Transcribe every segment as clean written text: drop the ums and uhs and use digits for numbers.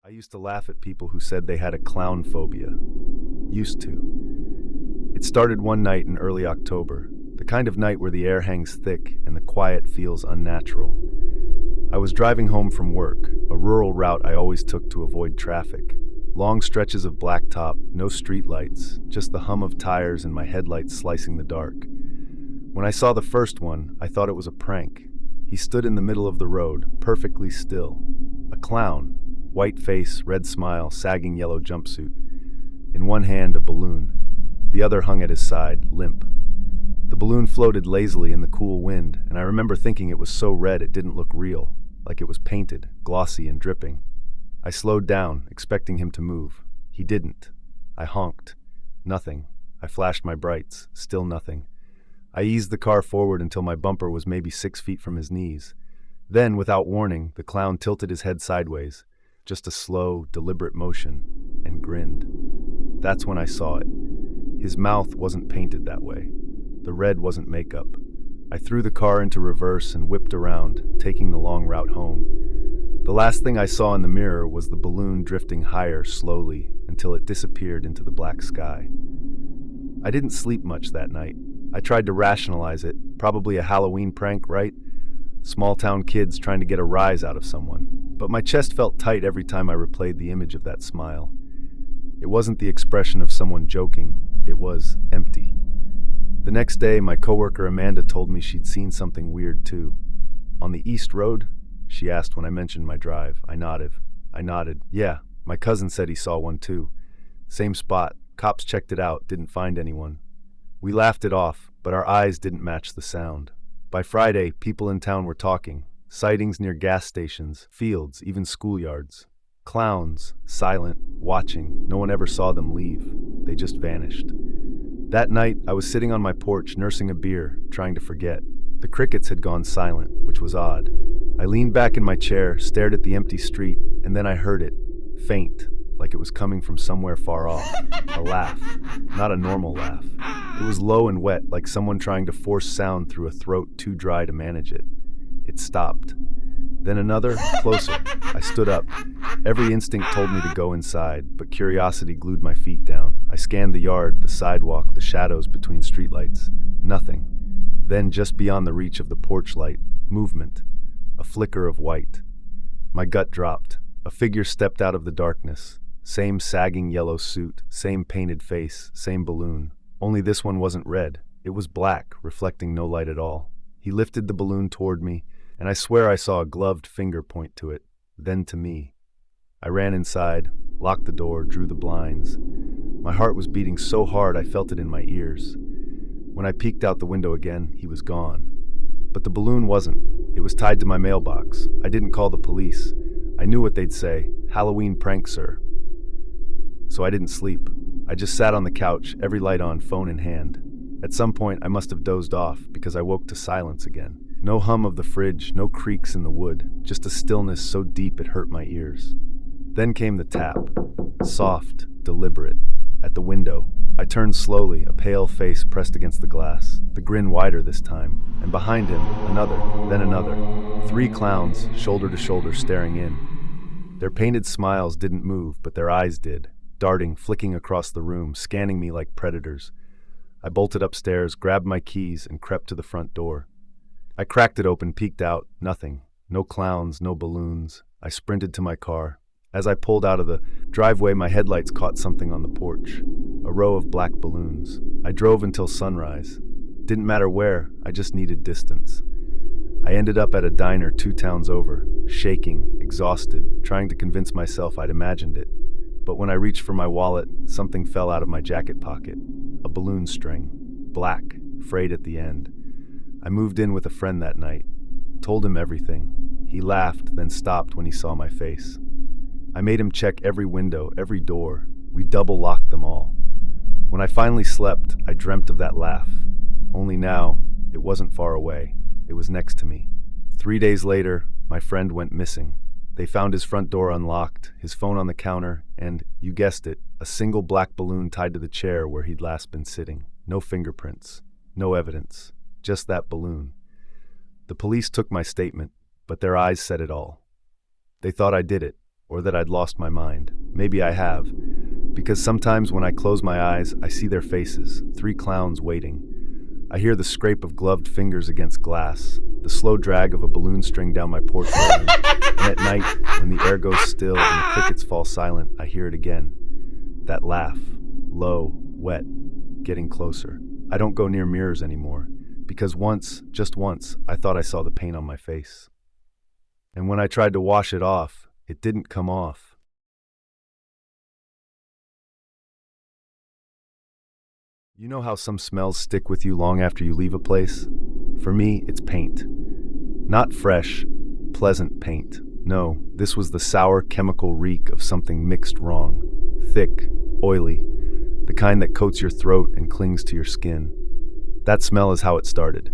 I used to laugh at people who said they had a clown phobia. Used to. It started one night in early October, the kind of night where the air hangs thick and the quiet feels unnatural. I was driving home from work, a rural route I always took to avoid traffic. Long stretches of blacktop, no streetlights, just the hum of tires and my headlights slicing the dark. When I saw the first one, I thought it was a prank. He stood in the middle of the road, perfectly still. A clown. White face, red smile, sagging yellow jumpsuit. In one hand, a balloon. The other hung at his side, limp. The balloon floated lazily in the cool wind, and I remember thinking it was so red it didn't look real, like it was painted, glossy and dripping. I slowed down, expecting him to move. He didn't. I honked. Nothing. I flashed my brights. Still nothing. I eased the car forward until my bumper was maybe 6 feet from his knees. Then, without warning, the clown tilted his head sideways. Just a slow, deliberate motion, and grinned. That's when I saw it. His mouth wasn't painted that way. The red wasn't makeup. I threw the car into reverse and whipped around, taking the long route home. The last thing I saw in the mirror was the balloon drifting higher slowly until it disappeared into the black sky. I didn't sleep much that night. I tried to rationalize it, probably a Halloween prank, right? Small-town kids trying to get a rise out of someone. But my chest felt tight every time I replayed the image of that smile. It wasn't the expression of someone joking. It was empty. The next day, my coworker Amanda told me she'd seen something weird too. On the East Road? She asked when I mentioned my drive. I nodded. Yeah, my cousin said he saw one too. Same spot. Cops checked it out, didn't find anyone. We laughed it off, but our eyes didn't match the sound. By Friday, people in town were talking. Sightings near gas stations, fields, even schoolyards. Clowns, silent, watching. No one ever saw them leave. They just vanished. That night, I was sitting on my porch nursing a beer, trying to forget. The crickets had gone silent, which was odd. I leaned back in my chair, stared at the empty street, and then I heard it. Faint, like it was coming from somewhere far off. A laugh. Not a normal laugh. It was low and wet, like someone trying to force sound through a throat too dry to manage it. It stopped. Then another, closer. I stood up. Every instinct told me to go inside, but curiosity glued my feet down. I scanned the yard, the sidewalk, the shadows between streetlights. Nothing. Then, just beyond the reach of the porch light, movement. A flicker of white. My gut dropped. A figure stepped out of the darkness. Same sagging yellow suit, same painted face, same balloon. Only this one wasn't red. It was black, reflecting no light at all. He lifted the balloon toward me, and I swear I saw a gloved finger point to it, then to me. I ran inside, locked the door, drew the blinds. My heart was beating so hard I felt it in my ears. When I peeked out the window again, he was gone. But the balloon wasn't. It was tied to my mailbox. I didn't call the police. I knew what they'd say. Halloween prank, sir. So I didn't sleep. I just sat on the couch, every light on, phone in hand. At some point, I must have dozed off because I woke to silence again. No hum of the fridge, no creaks in the wood, just a stillness so deep it hurt my ears. Then came the tap. Soft, deliberate. At the window. I turned slowly, a pale face pressed against the glass, the grin wider this time, and behind him, another, then another. 3 clowns, shoulder to shoulder, staring in. Their painted smiles didn't move, but their eyes did, darting, flicking across the room, scanning me like predators. I bolted upstairs, grabbed my keys, and crept to the front door. I cracked it open, peeked out. Nothing. No clowns, no balloons. I sprinted to my car. As I pulled out of the driveway, my headlights caught something on the porch. A row of black balloons. I drove until sunrise. Didn't matter where, I just needed distance. I ended up at a diner 2 towns over, shaking, exhausted, trying to convince myself I'd imagined it. But when I reached for my wallet, something fell out of my jacket pocket. A balloon string. Black, frayed at the end. I moved in with a friend that night. Told him everything. He laughed, then stopped when he saw my face. I made him check every window, every door. We double-locked them all. When I finally slept, I dreamt of that laugh. Only now, it wasn't far away. It was next to me. 3 days later, my friend went missing. They found his front door unlocked, his phone on the counter, and, you guessed it, a single black balloon tied to the chair where he'd last been sitting. No fingerprints. No evidence. Just that balloon. The police took my statement, but their eyes said it all. They thought I did it. or that I'd lost my mind. Maybe I have, because sometimes when I close my eyes, I see their faces, 3 clowns waiting. I hear the scrape of gloved fingers against glass, the slow drag of a balloon string down my porch railing, and at night, when the air goes still and the crickets fall silent, I hear it again. That laugh, low, wet, getting closer. I don't go near mirrors anymore, because once, just once, I thought I saw the paint on my face. And when I tried to wash it off, it didn't come off. You know how some smells stick with you long after you leave a place? For me, it's paint. Not fresh, pleasant paint. No, this was the sour chemical reek of something mixed wrong. Thick, oily, the kind that coats your throat and clings to your skin. That smell is how it started.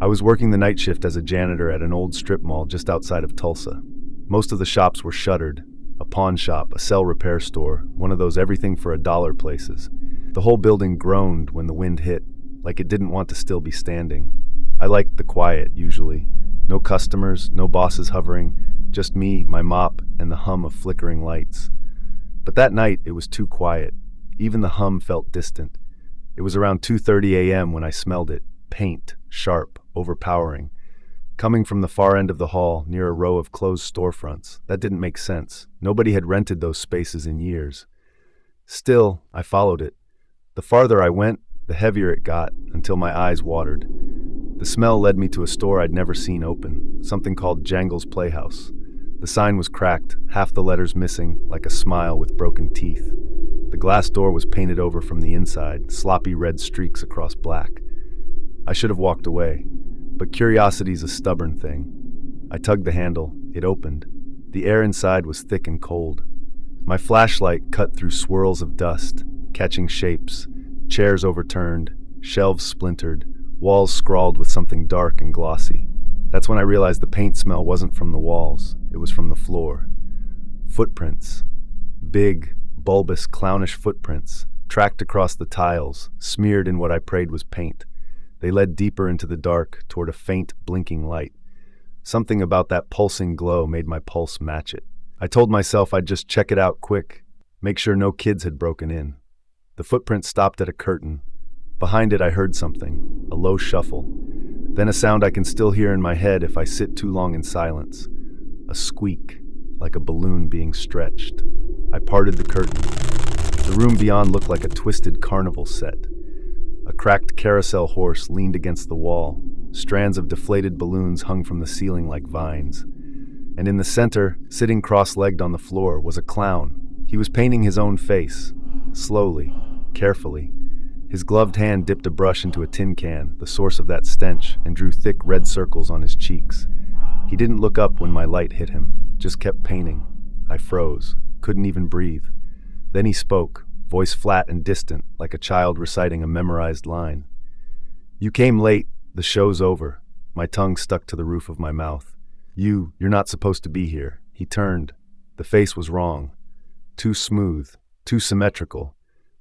I was working the night shift as a janitor at an old strip mall just outside of Tulsa. Most of the shops were shuttered. A pawn shop, a cell repair store, one of those everything for $1 places. The whole building groaned when the wind hit, like it didn't want to still be standing. I liked the quiet, usually. No customers, no bosses hovering, just me, my mop, and the hum of flickering lights. But that night, it was too quiet. Even the hum felt distant. It was around 2:30 a.m. when I smelled it. Paint, sharp, overpowering. Coming from the far end of the hall, near a row of closed storefronts. That didn't make sense. Nobody had rented those spaces in years. Still, I followed it. The farther I went, the heavier it got, until my eyes watered. The smell led me to a store I'd never seen open, something called Jangles Playhouse. The sign was cracked, half the letters missing, like a smile with broken teeth. The glass door was painted over from the inside, sloppy red streaks across black. I should have walked away, but curiosity's a stubborn thing. I tugged the handle, it opened. The air inside was thick and cold. My flashlight cut through swirls of dust, catching shapes, chairs overturned, shelves splintered, walls scrawled with something dark and glossy. That's when I realized the paint smell wasn't from the walls, it was from the floor. Footprints. Big, bulbous, clownish footprints, tracked across the tiles, smeared in what I prayed was paint. They led deeper into the dark, toward a faint, blinking light. Something about that pulsing glow made my pulse match it. I told myself I'd just check it out quick, make sure no kids had broken in. The footprint stopped at a curtain. Behind it I heard something, a low shuffle. Then a sound I can still hear in my head if I sit too long in silence. A squeak, like a balloon being stretched. I parted the curtain. The room beyond looked like a twisted carnival set. A cracked carousel horse leaned against the wall. Strands of deflated balloons hung from the ceiling like vines. And in the center, sitting cross-legged on the floor, was a clown. He was painting his own face, slowly, carefully. His gloved hand dipped a brush into a tin can, the source of that stench, and drew thick red circles on his cheeks. He didn't look up when my light hit him, just kept painting. I froze, couldn't even breathe. Then he spoke, voice flat and distant, like a child reciting a memorized line. "You came late. The show's over." My tongue stuck to the roof of my mouth. You're not supposed to be here." He turned. The face was wrong. Too smooth, too symmetrical.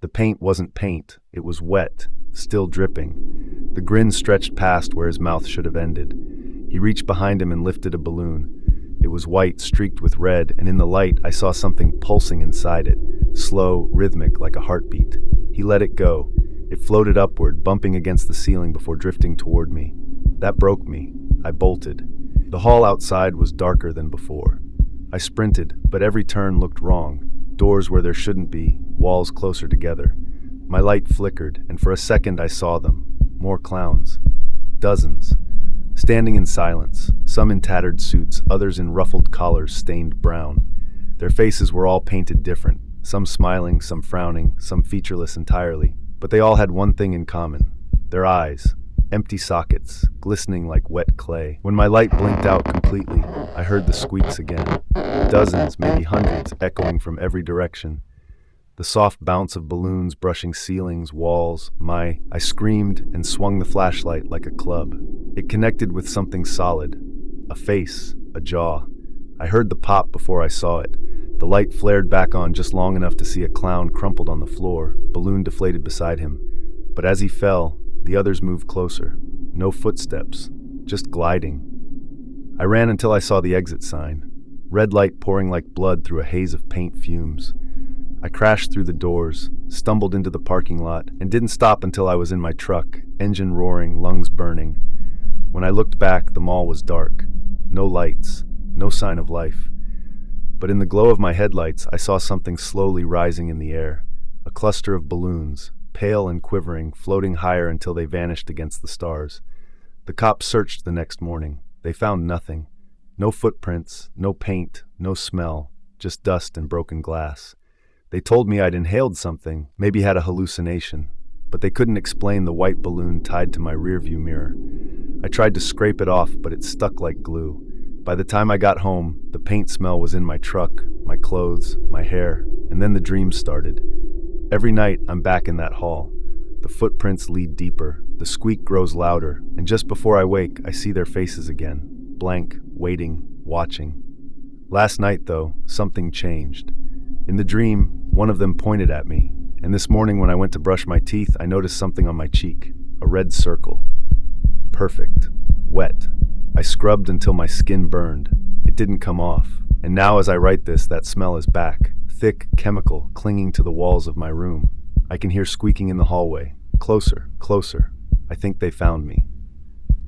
The paint wasn't paint. It was wet, still dripping. The grin stretched past where his mouth should have ended. He reached behind him and lifted a balloon. It was white, streaked with red, and in the light I saw something pulsing inside it, slow, rhythmic, like a heartbeat. He let it go. It floated upward, bumping against the ceiling before drifting toward me. That broke me. I bolted. The hall outside was darker than before. I sprinted, but every turn looked wrong. Doors where there shouldn't be, walls closer together. My light flickered, and for a second I saw them. More clowns. Dozens. Standing in silence, some in tattered suits, others in ruffled collars stained brown. Their faces were all painted different, some smiling, some frowning, some featureless entirely. But they all had one thing in common. Their eyes. Empty sockets, glistening like wet clay. When my light blinked out completely, I heard the squeaks again. Dozens, maybe hundreds, echoing from every direction. The soft bounce of balloons brushing ceilings, walls. I screamed and swung the flashlight like a club. It connected with something solid. A face, a jaw. I heard the pop before I saw it. The light flared back on just long enough to see a clown crumpled on the floor, balloon deflated beside him. But as he fell, the others moved closer. No footsteps, just gliding. I ran until I saw the exit sign. red light pouring like blood through a haze of paint fumes. I crashed through the doors, stumbled into the parking lot, and didn't stop until I was in my truck, engine roaring, lungs burning. When I looked back, the mall was dark. No lights, no sign of life. But in the glow of my headlights, I saw something slowly rising in the air. A cluster of balloons, pale and quivering, floating higher until they vanished against the stars. The cops searched the next morning. They found nothing. No footprints, no paint, no smell, just dust and broken glass. They told me I'd inhaled something, maybe had a hallucination, but they couldn't explain the white balloon tied to my rearview mirror. I tried to scrape it off, but it stuck like glue. By the time I got home, the paint smell was in my truck, my clothes, my hair, and then the dreams started. Every night, I'm back in that hall. The footprints lead deeper, the squeak grows louder, and just before I wake, I see their faces again, blank, waiting, watching. Last night, though, something changed. In the dream, one of them pointed at me, and this morning when I went to brush my teeth, I noticed something on my cheek, a red circle. Perfect. Wet. I scrubbed until my skin burned. It didn't come off, and now as I write this, that smell is back, thick, chemical, clinging to the walls of my room. I can hear squeaking in the hallway. Closer, closer. I think they found me.